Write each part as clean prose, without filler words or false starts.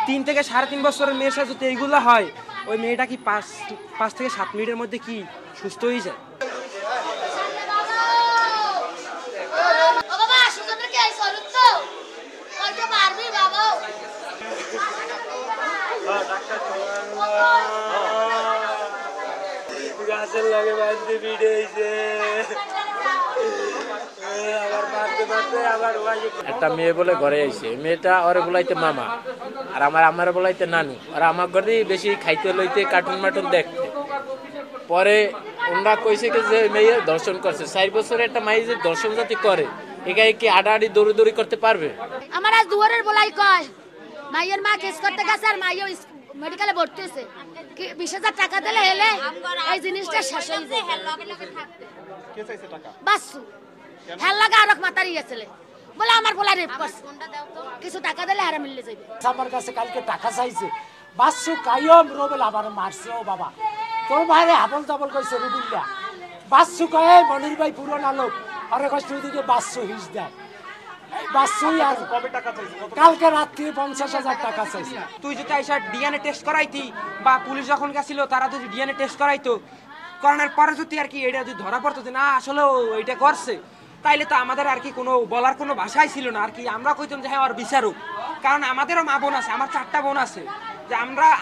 3 থেকে 3.5 বছরের মেয়ের সাথে যদি এইগুলো হয়, ওই মেয়েটা কি 5 থেকে 7 মিনিটের মধ্যে কি সুস্থ হয়ে যায়? একটা মেয়ে বলে ঘরে আইছে, মেয়েটা ওরে বলাইতে মামা আর আমার বলাইতে নানু, আর আমার ঘরে বেশি খাইতে লইতে কার্টুন মাটুন দেখতে। পরে ওনারা কইছে কি যে মেয়ে দর্শন করছে। 4 বছরের একটা মাই যে দর্শন জাতি করে, এখানে কি আড়াআড়ি দৌড়ি করতে পারবে? আমার আজ দুয়ারের বলাই কয় মাইয়ের মা কেস করতে গেছে আর মাইও মেডিকেলে ভর্তি হয়েছে, 20,000 টাকা দিলে হেলে এই জিনিসটা শেষ হয়ে যায়। বাসু হেল লাগা আর মাতারি গেছিলে বলে আমার বলা রেপ করছে, কিছু টাকা দিলে হারা মিললে যাবে। আমার কাছে কালকে টাকা চাইছে, বাসু কায়ম রোবেল আবার মারছে। ও বাবা তোর বাইরে হাবল তাবল কইছে রুবিল্লা, বাসু কয় মনির ভাই পুরনো লোক, আরে কষ্ট দিকে বাসু হিস দেয়। কালকে রাত্রি 50,000 টাকা চাইছে। তুই যদি আইসা ডিএনএ টেস্ট করাইতি বা পুলিশ যখন গেছিল তারা যদি ডিএনএ টেস্ট করাইতো, করানোর পরে যদি আর কি এটা যদি ধরা পড়তো যে না আসলে এটা করছে, তাইলে তো আমাদের আর কি কোনো বলার কোনো ভাষাই ছিল না আর কি। আমরা কইতাম যে হ্যাঁ আর বিচারক, কারণ আমাদেরও মা বোন আছে, আমার 4টা বোন আছে, যে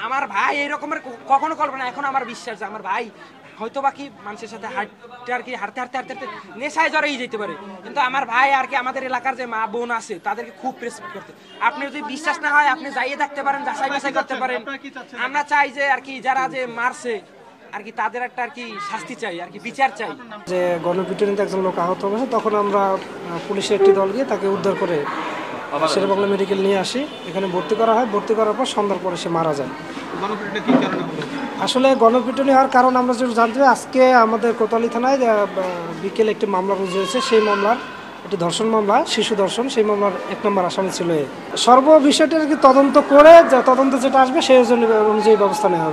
আমার ভাই এই রকমের কখনো কল্পনা। এখন আমার বিশ্বাস যে আমার ভাই হয়তো বা কি মানুষের সাথে হাঁটতে আর কি হাঁটতে নেশায় জড়াই যেতে পারে, কিন্তু আমার ভাই আর কি আমাদের এলাকার যে মা বোন আছে তাদেরকে খুব রেসপেক্ট করতে। আপনি যদি বিশ্বাস না হয় আপনি যাইয়ে দেখতে পারেন, যাচাই বাছাই করতে পারেন। আমরা চাই যে আর কি যারা যে মারছে আর কি তাদের একটা আর কি শাস্তি চাই, আর কি বিচার চাই। যে গণপিটুনিতে একজন লোক আহত হয়েছে, তখন আমরা পুলিশের একটি দল গিয়ে তাকে উদ্ধার করে শেরেবাংলা মেডিকেল নিয়ে আসি, এখানে ভর্তি করা হয়। ভর্তি করার পর সন্ধ্যার পরে সে মারা যায়। আসলে গণপিটুনি হওয়ার কারণ আমরা যেটা জানতে পারি, আজকে আমাদের কোতোয়ালি থানায় বিকেলে একটি মামলা রুজু হয়েছে। সেই মামলার একটি ধর্ষণ মামলা, শিশু ধর্ষণ, সেই মামলার 1 নম্বর আসামি ছিল। সর্ব বিষয়টি আর কি তদন্ত করে তদন্ত যেটা আসবে সেই অনুযায়ী ব্যবস্থা নেওয়া হবে।